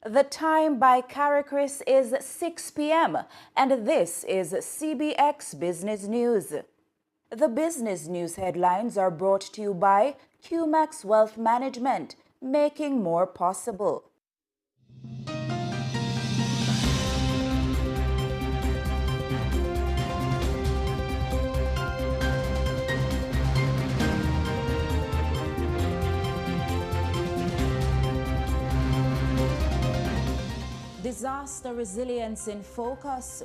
The time by Caracas is 6 p.m. and this is CBX Business News. The business news headlines are brought to you by QMax Wealth Management, making more possible. Disaster resilience in focus,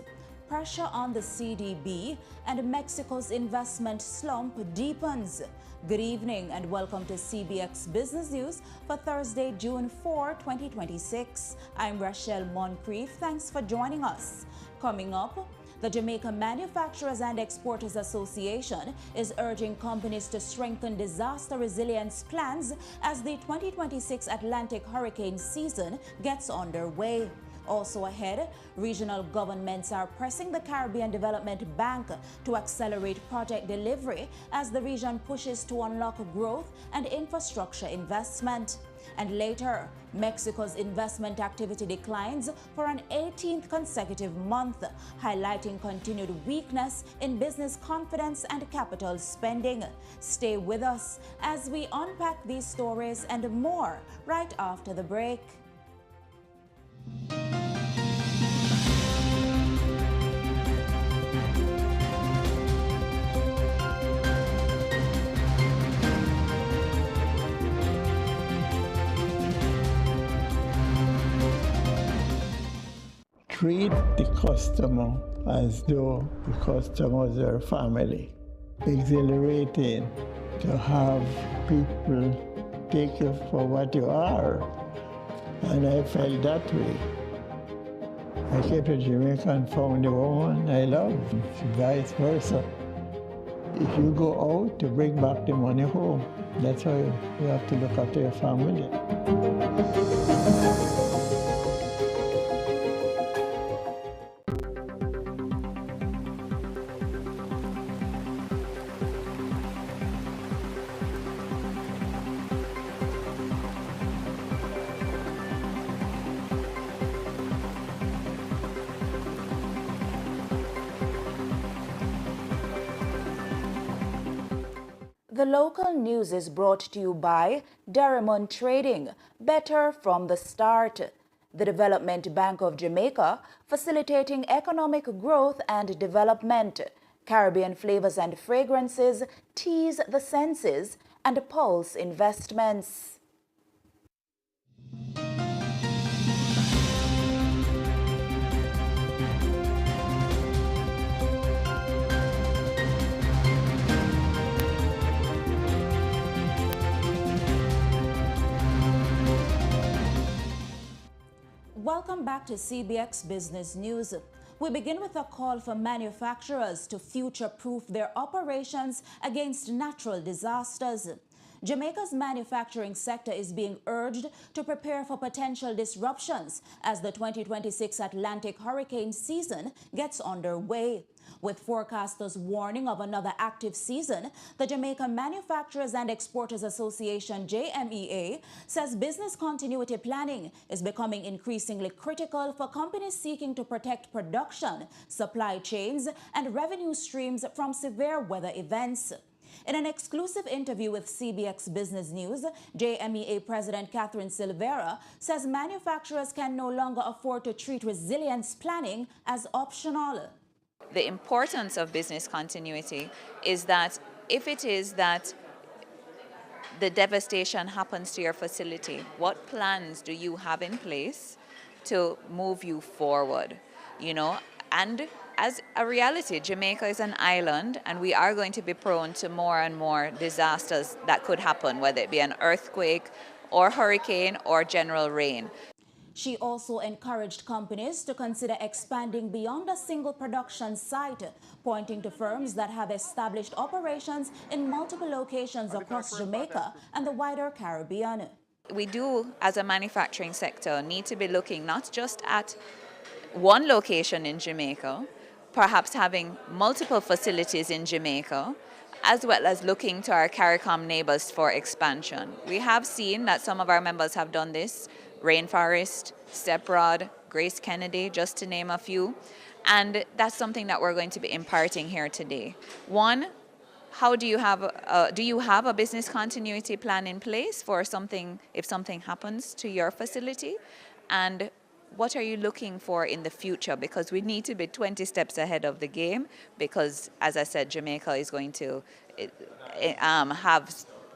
pressure on the CDB, and Mexico's investment slump deepens. Good evening and welcome to CBX Business News for Thursday, June 4, 2026. I'm Rashel Moncrieffe. Thanks for joining us. Coming up, the Jamaica Manufacturers and Exporters Association is urging companies to strengthen disaster resilience plans as the 2026 Atlantic hurricane season gets underway. Also ahead, regional governments are pressing the Caribbean Development Bank to accelerate project delivery as the region pushes to unlock growth and infrastructure investment. And later, Mexico's investment activity declines for an 18th consecutive month, highlighting continued weakness in business confidence and capital spending. Stay with us as we unpack these stories and more right after the break. Treat the customer as though the customer is your family. Exhilarating to have people take you for what you are. And I felt that way. I came to Jamaica and found the woman I love, vice versa. If you go out, you bring back the money home. That's how you have to look after your family. The local news is brought to you by Derrimon Trading, better from the start. The Development Bank of Jamaica, facilitating economic growth and development. Caribbean Flavors and Fragrances, tease the senses, and Pulse Investments. Welcome back to CBX Business News. We begin with a call for manufacturers to future-proof their operations against natural disasters. Jamaica's manufacturing sector is being urged to prepare for potential disruptions as the 2026 Atlantic hurricane season gets underway. With forecasters warning of another active season, the Jamaica Manufacturers and Exporters Association, JMEA, says business continuity planning is becoming increasingly critical for companies seeking to protect production, supply chains, and revenue streams from severe weather events. In an exclusive interview with CBX Business News, JMEA President Catherine Silvera says manufacturers can no longer afford to treat resilience planning as optional. The importance of business continuity is that if it is that the devastation happens to your facility, what plans do you have in place to move you forward? And as a reality, Jamaica is an island and we are going to be prone to more and more disasters that could happen, whether it be an earthquake or hurricane or general rain. She also encouraged companies to consider expanding beyond a single production site, pointing to firms that have established operations in multiple locations across Jamaica and the wider Caribbean. We do, as a manufacturing sector, need to be looking not just at one location in Jamaica, perhaps having multiple facilities in Jamaica, as well as looking to our CARICOM neighbors for expansion. We have seen that some of our members have done this Rainforest, Steprod, Grace Kennedy, just to name a few. And that's something that we're going to be imparting here today. One, how do you have a business continuity plan in place for something if something happens to your facility? And what are you looking for in the future? Because we need to be 20 steps ahead of the game because, as I said, Jamaica is going to have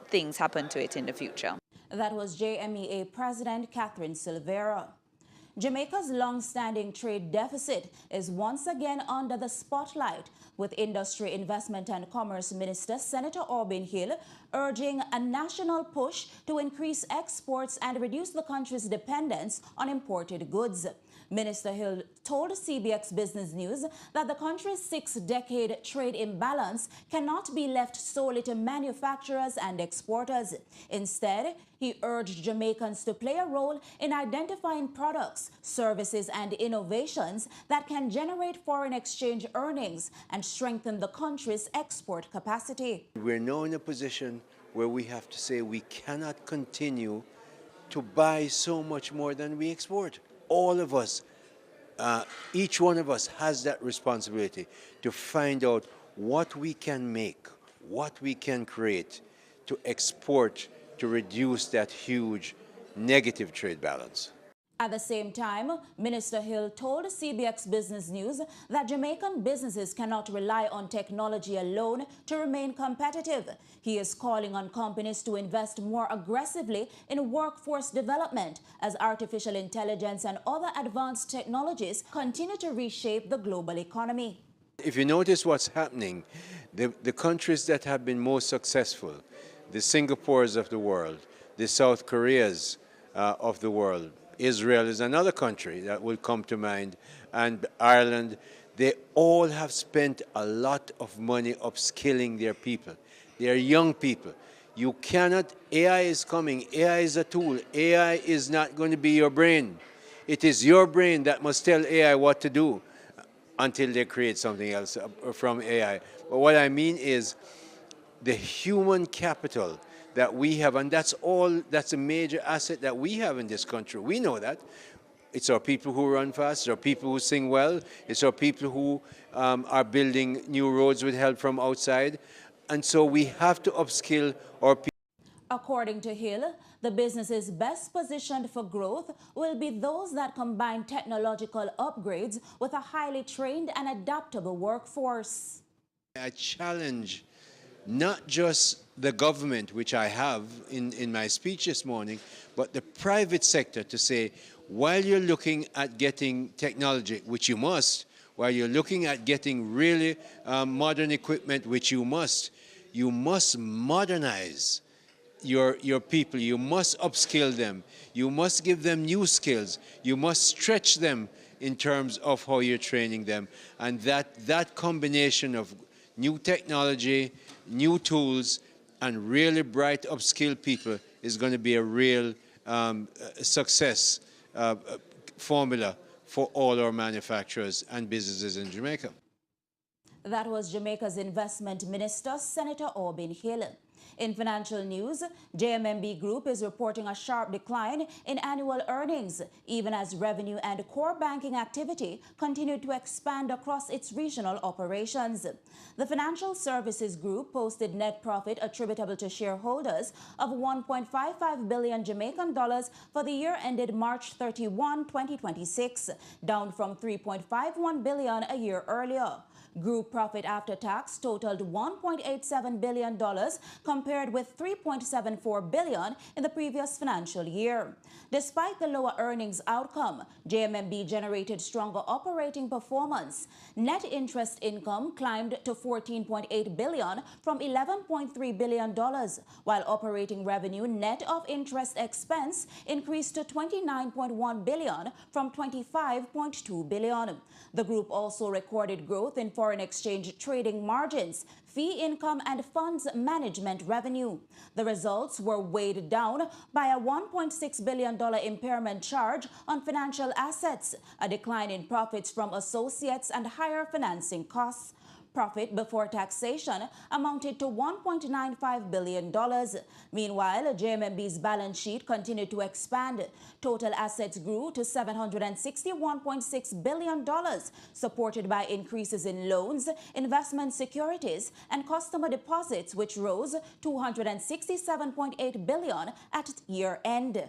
things happen to it in the future. That was JMEA President Catherine Silvera. Jamaica's long-standing trade deficit is once again under the spotlight, with Industry, Investment and Commerce Minister Senator Orbin Hill urging a national push to increase exports and reduce the country's dependence on imported goods. Minister Hill told CBX Business News that the country's six-decade trade imbalance cannot be left solely to manufacturers and exporters. Instead, he urged Jamaicans to play a role in identifying products, services, and innovations that can generate foreign exchange earnings and strengthen the country's export capacity. We're now in a position where we have to say we cannot continue to buy so much more than we export. All of us, each one of us has that responsibility to find out what we can make, what we can create to export to reduce that huge negative trade balance. At the same time, Minister Hill told CBX Business News that Jamaican businesses cannot rely on technology alone to remain competitive. He is calling on companies to invest more aggressively in workforce development as artificial intelligence and other advanced technologies continue to reshape the global economy. If you notice what's happening, the countries that have been most successful, the Singapores of the world, the South Koreas of the world, Israel is another country that will come to mind, and Ireland, they all have spent a lot of money upskilling their people. They are young people. You cannot, AI is coming, AI is a tool. AI is not going to be your brain. It is your brain that must tell AI what to do until they create something else from AI. But what I mean is the human capital that we have, and that's a major asset that we have in this country. We know that. It's our people who run fast, it's our people who sing well, it's our people who are building new roads with help from outside. And so we have to upskill our people. According to Hill, the businesses best positioned for growth will be those that combine technological upgrades with a highly trained and adaptable workforce. I challenge not just the government, which I have in my speech this morning, but the private sector to say, while you're looking at getting technology, which you must, while you're looking at getting really modern equipment, which you must modernize your people. You must upskill them. You must give them new skills. You must stretch them in terms of how you're training them. And that combination of new technology, new tools, and really bright upskilled people is going to be a real success formula for all our manufacturers and businesses in Jamaica. That was Jamaica's Investment Minister, Senator Orbin Hill. In financial news, JMMB Group is reporting a sharp decline in annual earnings, even as revenue and core banking activity continue to expand across its regional operations. The Financial Services Group posted net profit attributable to shareholders of 1.55 billion Jamaican dollars for the year ended March 31, 2026, down from 3.51 billion a year earlier. Group profit after tax totaled $1.87 billion compared with $3.74 billion in the previous financial year. Despite the lower earnings outcome, JMMB generated stronger operating performance. Net interest income climbed to $14.8 billion from $11.3 billion, while operating revenue net of interest expense increased to $29.1 billion from $25.2 billion. The group also recorded growth in foreign exchange trading margins, fee income, and funds management revenue. The results were weighed down by a $1.6 billion impairment charge on financial assets, a decline in profits from associates, and higher financing costs. Profit before taxation amounted to $1.95 billion. Meanwhile, JMMB's balance sheet continued to expand. Total assets grew to $761.6 billion, supported by increases in loans, investment securities, and customer deposits, which rose $267.8 billion at year-end.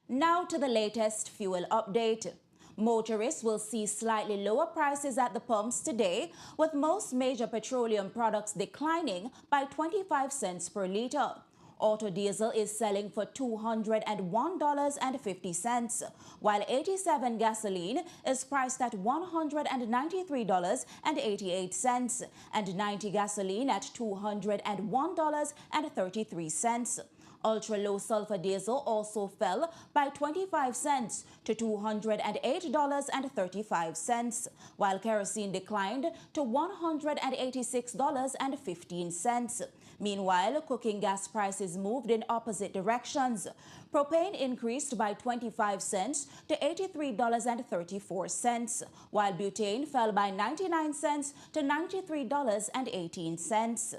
Now to the latest fuel update. Motorists will see slightly lower prices at the pumps today, with most major petroleum products declining by 25 cents per liter. Auto diesel is selling for $201.50, while 87 gasoline is priced at $193.88, and 90 gasoline at $201.33. Ultra-low sulfur diesel also fell by 25 cents to $208.35, while kerosene declined to $186.15. Meanwhile, cooking gas prices moved in opposite directions. Propane increased by 25 cents to $83.34, while butane fell by 99 cents to $93.18.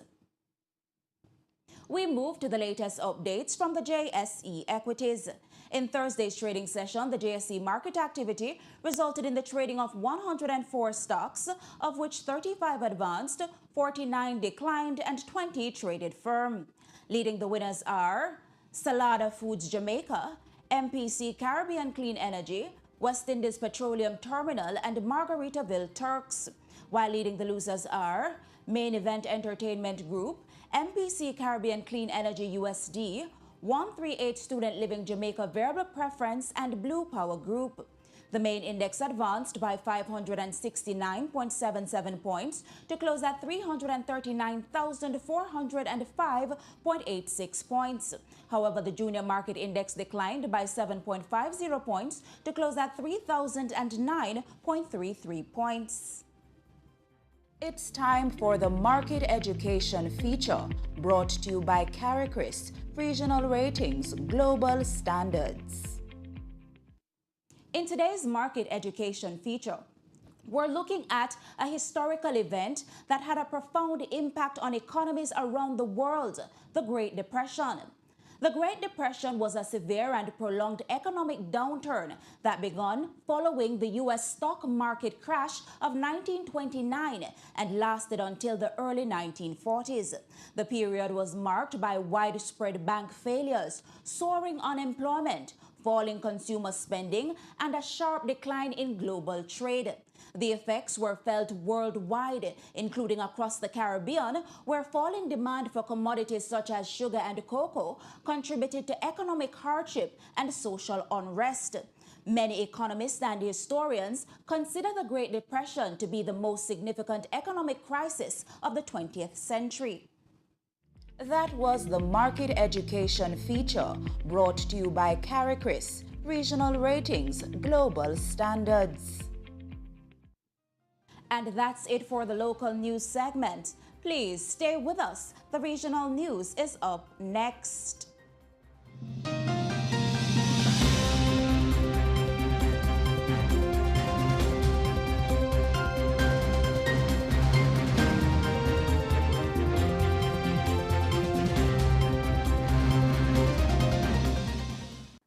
We move to the latest updates from the JSE equities. In Thursday's trading session, the JSE market activity resulted in the trading of 104 stocks, of which 35 advanced, 49 declined, and 20 traded firm. Leading the winners are Salada Foods Jamaica, MPC Caribbean Clean Energy, West Indies Petroleum Terminal, and Margaritaville Turks. While leading the losers are Main Event Entertainment Group, MPC Caribbean Clean Energy USD, 138 Student Living Jamaica Variable Preference, and Blue Power Group. The main index advanced by 569.77 points to close at 339,405.86 points. However, the junior market index declined by 7.50 points to close at 3,009.33 points. It's time for the Market Education feature, brought to you by CARICRIS, Regional Ratings, Global Standards. In today's Market Education feature, we're looking at a historical event that had a profound impact on economies around the world, the Great Depression. The Great Depression was a severe and prolonged economic downturn that began following the U.S. stock market crash of 1929 and lasted until the early 1940s. The period was marked by widespread bank failures, soaring unemployment, falling consumer spending, and a sharp decline in global trade. The effects were felt worldwide, including across the Caribbean, where falling demand for commodities such as sugar and cocoa contributed to economic hardship and social unrest. Many economists and historians consider the Great Depression to be the most significant economic crisis of the 20th century. That was the Market Education feature, brought to you by CARICRIS, Regional Ratings, Global Standards. And that's it for the local news segment. Please stay with us. The regional news is up next.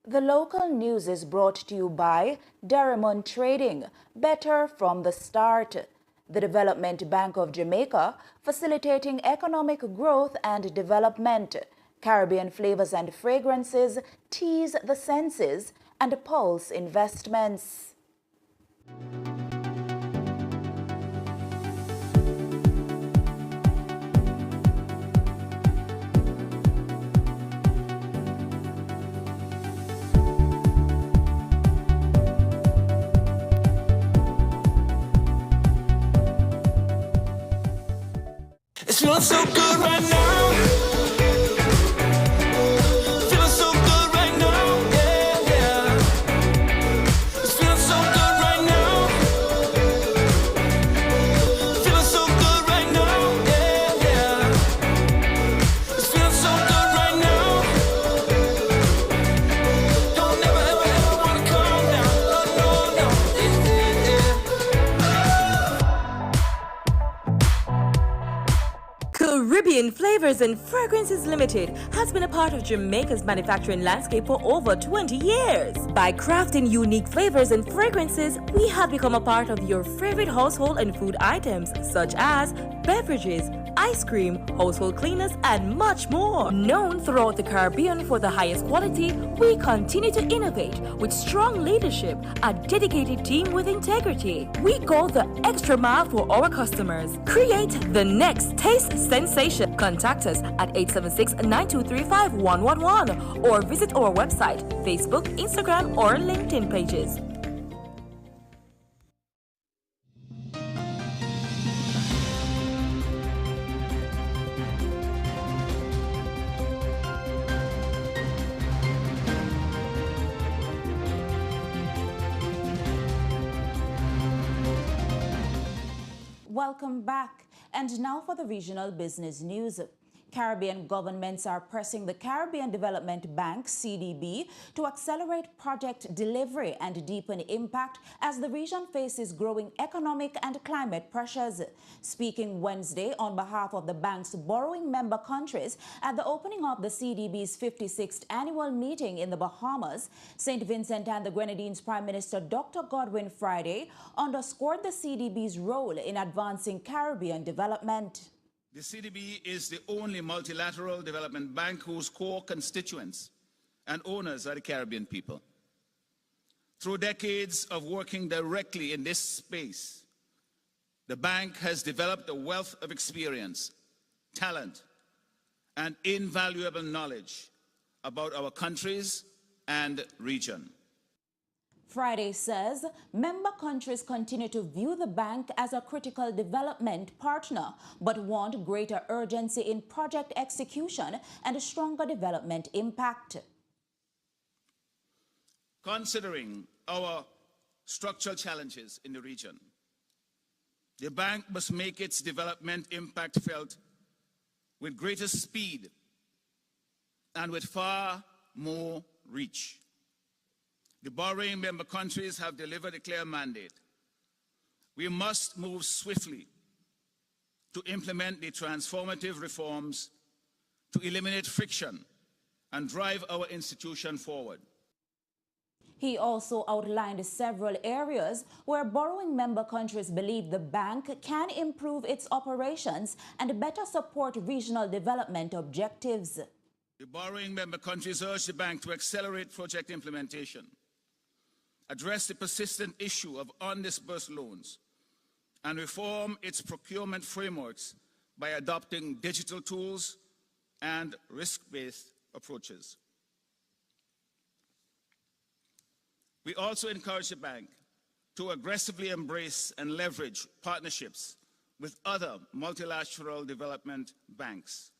The local news is brought to you by Derrimon Trading, better from the start. The Development Bank of Jamaica, facilitating economic growth and development. Caribbean Flavors and Fragrances, Tease the Senses, and Pulse Investments. It's feeling so good right now. Feeling so good right now. Yeah, yeah. It's feeling so good right now. Feeling so good right now. Yeah, yeah. It's feeling so good right now. Don't never, ever, ever wanna calm down. No, no, no. Yeah, yeah, yeah. Flavors and Fragrances Limited has been a part of Jamaica's manufacturing landscape for over 20 years. By crafting unique flavors and fragrances, we have become a part of your favorite household and food items such as beverages, ice cream, household cleaners, and much more. Known throughout the Caribbean for the highest quality, we continue to innovate with strong leadership, a dedicated team with integrity. We go the extra mile for our customers. Create the next taste sensation. Contact us at 876-9235-111 or visit our website, Facebook, Instagram, or LinkedIn pages. Welcome back. And now for the regional business news. Caribbean governments are pressing the Caribbean Development Bank, CDB, to accelerate project delivery and deepen impact as the region faces growing economic and climate pressures. Speaking Wednesday on behalf of the bank's borrowing member countries at the opening of the CDB's 56th annual meeting in the Bahamas, St. Vincent and the Grenadines Prime Minister Dr. Godwin Friday underscored the CDB's role in advancing Caribbean development. The CDB is the only multilateral development bank whose core constituents and owners are the Caribbean people. Through decades of working directly in this space, the bank has developed a wealth of experience, talent, and invaluable knowledge about our countries and region. Friday says member countries continue to view the bank as a critical development partner, but want greater urgency in project execution and a stronger development impact. Considering our structural challenges in the region, the bank must make its development impact felt with greater speed and with far more reach. The borrowing member countries have delivered a clear mandate. We must move swiftly to implement the transformative reforms to eliminate friction and drive our institution forward. He also outlined several areas where borrowing member countries believe the bank can improve its operations and better support regional development objectives. The borrowing member countries urge the bank to accelerate project implementation, address the persistent issue of undisbursed loans, and reform its procurement frameworks by adopting digital tools and risk-based approaches. We also encourage the bank to aggressively embrace and leverage partnerships with other multilateral development banks,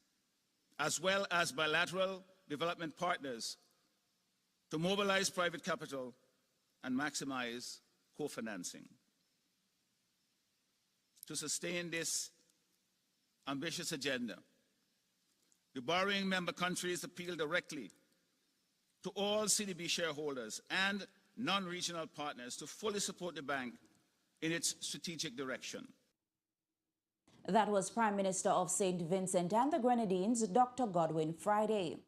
as well as bilateral development partners, to mobilize private capital and maximize co-financing. To sustain this ambitious agenda, the borrowing member countries appeal directly to all CDB shareholders and non-regional partners to fully support the bank in its strategic direction. That was Prime Minister of St. Vincent and the Grenadines, Dr. Godwin Friday.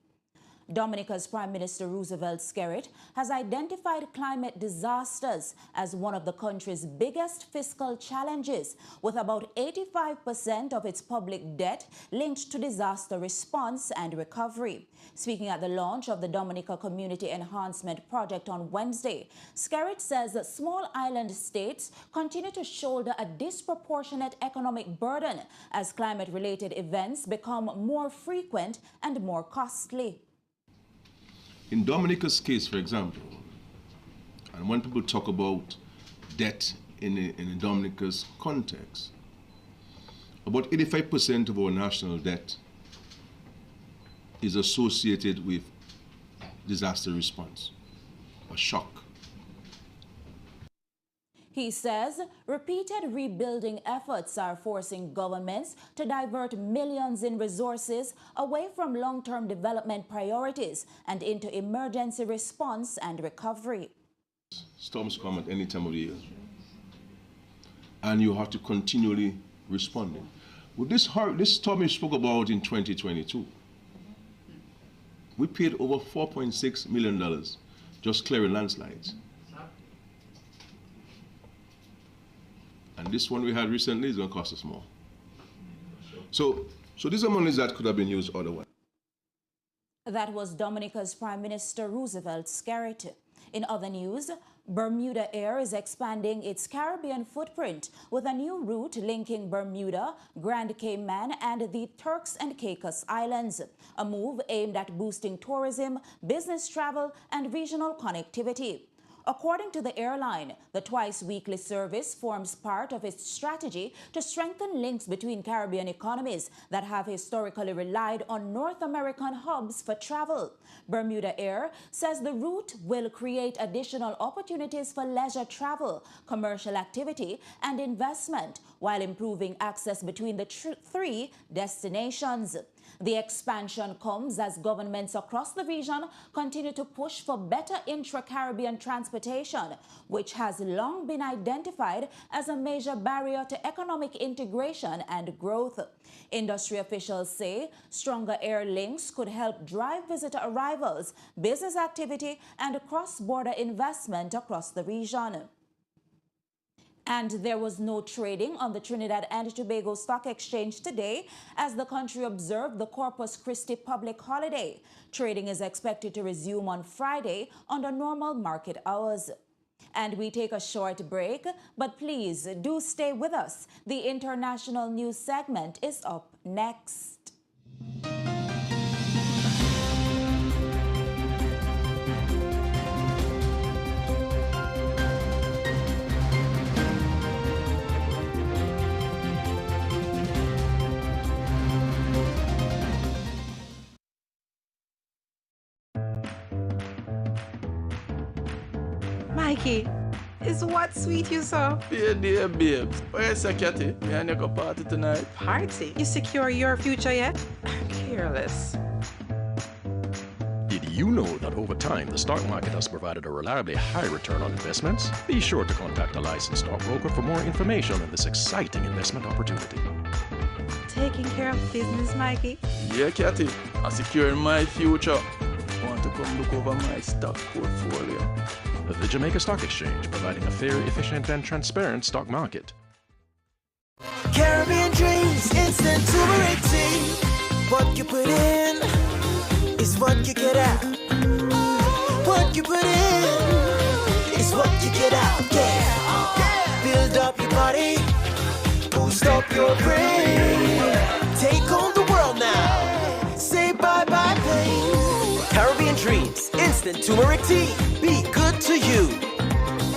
Dominica's Prime Minister Roosevelt Skerrit has identified climate disasters as one of the country's biggest fiscal challenges, with about 85% of its public debt linked to disaster response and recovery. Speaking at the launch of the Dominica Community Enhancement Project on Wednesday, Skerrit says that small island states continue to shoulder a disproportionate economic burden as climate-related events become more frequent and more costly. In Dominica's case, for example, and when people talk about debt in Dominica's context, about 85% of our national debt is associated with disaster response, a shock. He says repeated rebuilding efforts are forcing governments to divert millions in resources away from long-term development priorities and into emergency response and recovery. Storms come at any time of the year, and you have to continually respond. With this storm you spoke about in 2022, we paid over $4.6 million just clearing landslides. And this one we had recently is going to cost us more. So these are monies that could have been used otherwise. That was Dominica's Prime Minister Roosevelt Skerritt. In other news, Bermuda Air is expanding its Caribbean footprint with a new route linking Bermuda, Grand Cayman, and the Turks and Caicos Islands, a move aimed at boosting tourism, business travel, and regional connectivity. According to the airline, the twice-weekly service forms part of its strategy to strengthen links between Caribbean economies that have historically relied on North American hubs for travel. Bermuda Air says the route will create additional opportunities for leisure travel, commercial activity, and investment, while improving access between the three destinations. The expansion comes as governments across the region continue to push for better intra-Caribbean transportation, which has long been identified as a major barrier to economic integration and growth. Industry officials say stronger air links could help drive visitor arrivals, business activity, and cross-border investment across the region. And there was no trading on the Trinidad and Tobago Stock Exchange today as the country observed the Corpus Christi public holiday. Trading is expected to resume on Friday under normal market hours. And we take a short break, but please do stay with us. The international news segment is up next. Mikey, is what sweet you saw? Yeah, dear babes. Where's the Cathy? Me and you go party tonight. Party? You secure your future yet? Careless. Did you know that over time the stock market has provided a reliably high return on investments? Be sure to contact a licensed stockbroker for more information on this exciting investment opportunity. Taking care of business, Mikey? Yeah, Cathy. I'm securing my future. Want to come look over my stock portfolio? The Jamaica Stock Exchange, providing a fair, efficient, and transparent stock market. Caribbean dreams, instant turmeric tea. What you put in is what you get out. What you put in is what you get out. Yeah. Build up your body, boost up your brain. Take on the world now. Say bye-bye pain. Caribbean dreams, instant turmeric tea. Be good to you.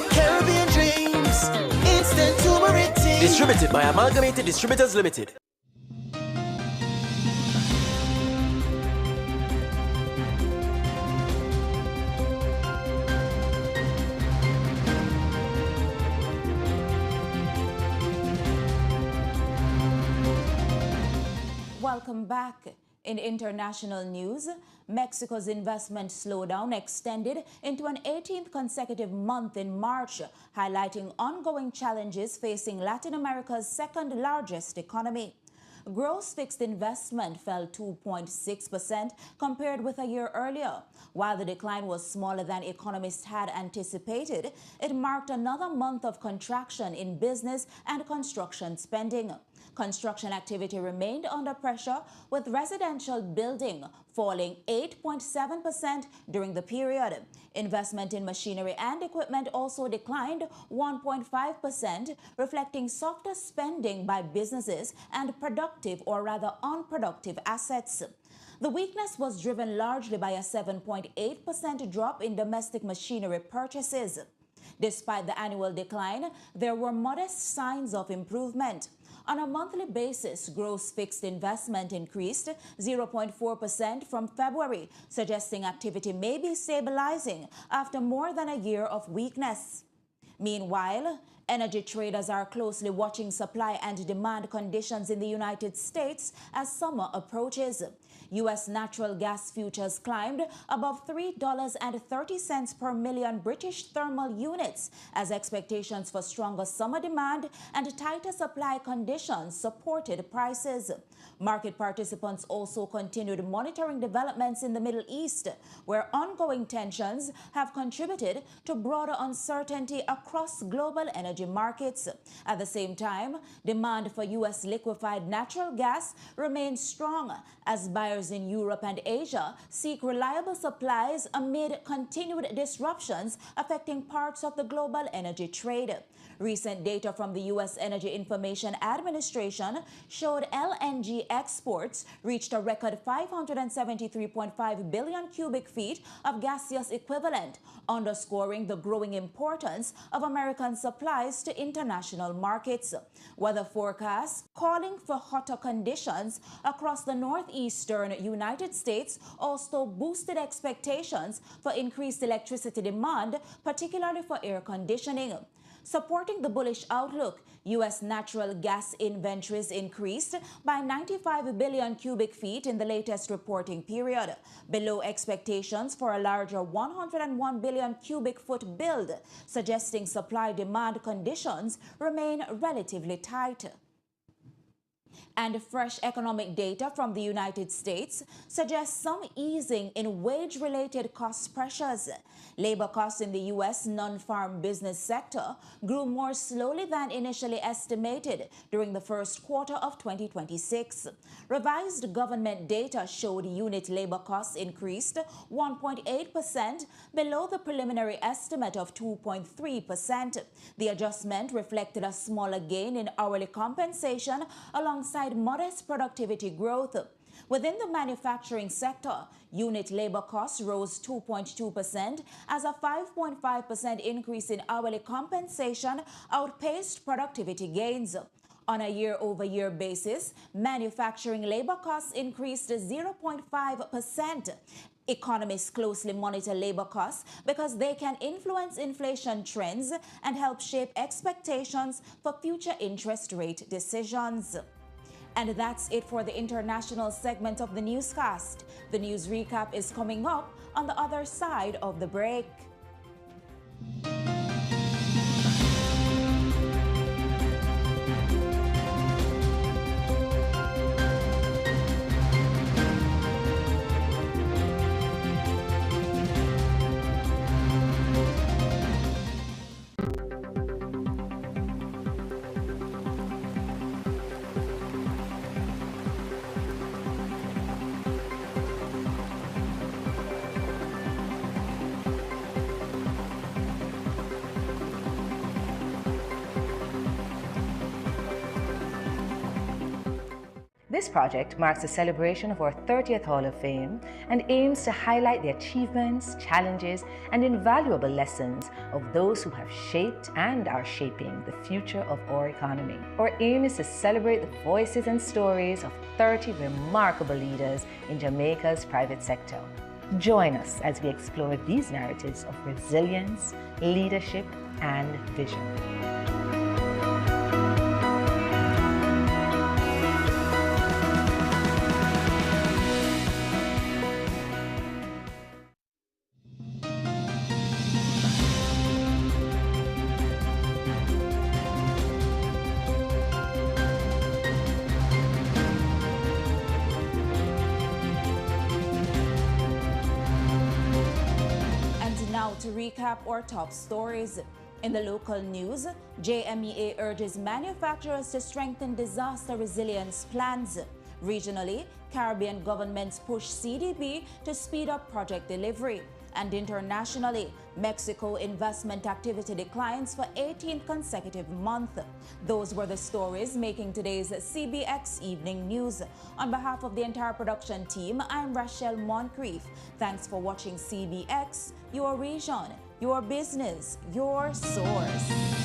Caribbean dreams, instant turmeric tea. Distributed by Amalgamated Distributors Limited. Welcome back. In international news, Mexico's investment slowdown extended into an 18th consecutive month in March, highlighting ongoing challenges facing Latin America's second largest economy. Gross fixed investment fell 2.6% compared with a year earlier. While the decline was smaller than economists had anticipated, it marked another month of contraction in business and construction spending. Construction activity remained under pressure, with residential building falling 8.7% during the period. Investment in machinery and equipment also declined 1.5%, reflecting softer spending by businesses and productive or rather unproductive assets. The weakness was driven largely by a 7.8% drop in domestic machinery purchases. Despite the annual decline, there were modest signs of improvement. On a monthly basis, gross fixed investment increased 0.4% from February, suggesting activity may be stabilizing after more than a year of weakness. Meanwhile, energy traders are closely watching supply and demand conditions in the United States as summer approaches. U.S. natural gas futures climbed above $3.30 per million British thermal units as expectations for stronger summer demand and tighter supply conditions supported prices. Market participants also continued monitoring developments in the Middle East, where ongoing tensions have contributed to broader uncertainty across global energy markets. At the same time, demand for U.S. liquefied natural gas remains strong as buyers in Europe and Asia seek reliable supplies amid continued disruptions affecting parts of the global energy trade. Recent data from the U.S. Energy Information Administration showed LNG exports reached a record 573.5 billion cubic feet of gaseous equivalent, underscoring the growing importance of American supplies to international markets. Weather forecasts calling for hotter conditions across the northeastern United States also boosted expectations for increased electricity demand, particularly for air conditioning. Supporting the bullish outlook, U.S. natural gas inventories increased by 95 billion cubic feet in the latest reporting period, below expectations for a larger 101 billion cubic foot build, suggesting supply-demand conditions remain relatively tight. And fresh economic data from the United States suggests some easing in wage-related cost pressures. Labor costs in the U.S. non-farm business sector grew more slowly than initially estimated during the first quarter of 2026. Revised government data showed unit labor costs increased 1.8%, below the preliminary estimate of 2.3%. The adjustment reflected a smaller gain in hourly compensation alongside modest productivity growth. Within the manufacturing sector, unit labor costs rose 2.2% as a 5.5% increase in hourly compensation outpaced productivity gains. On a year-over-year basis, manufacturing labor costs increased 0.5%. Economists closely monitor labor costs because they can influence inflation trends and help shape expectations for future interest rate decisions. And that's it for the international segment of the newscast. The news recap is coming up on the other side of the break. This project marks the celebration of our 30th Hall of Fame and aims to highlight the achievements, challenges, and invaluable lessons of those who have shaped and are shaping the future of our economy. Our aim is to celebrate the voices and stories of 30 remarkable leaders in Jamaica's private sector. Join us as we explore these narratives of resilience, leadership, and vision. To recap our top stories. In the local news, JMEA urges manufacturers to strengthen disaster resilience plans. Regionally, Caribbean governments push CDB to speed up project delivery. And internationally, Mexico investment activity declines for 18th consecutive month. Those were the stories making today's CBX Evening News. On behalf of the entire production team, I'm Rashel Moncrieffe. Thanks for watching CBX, your region, your business, your source.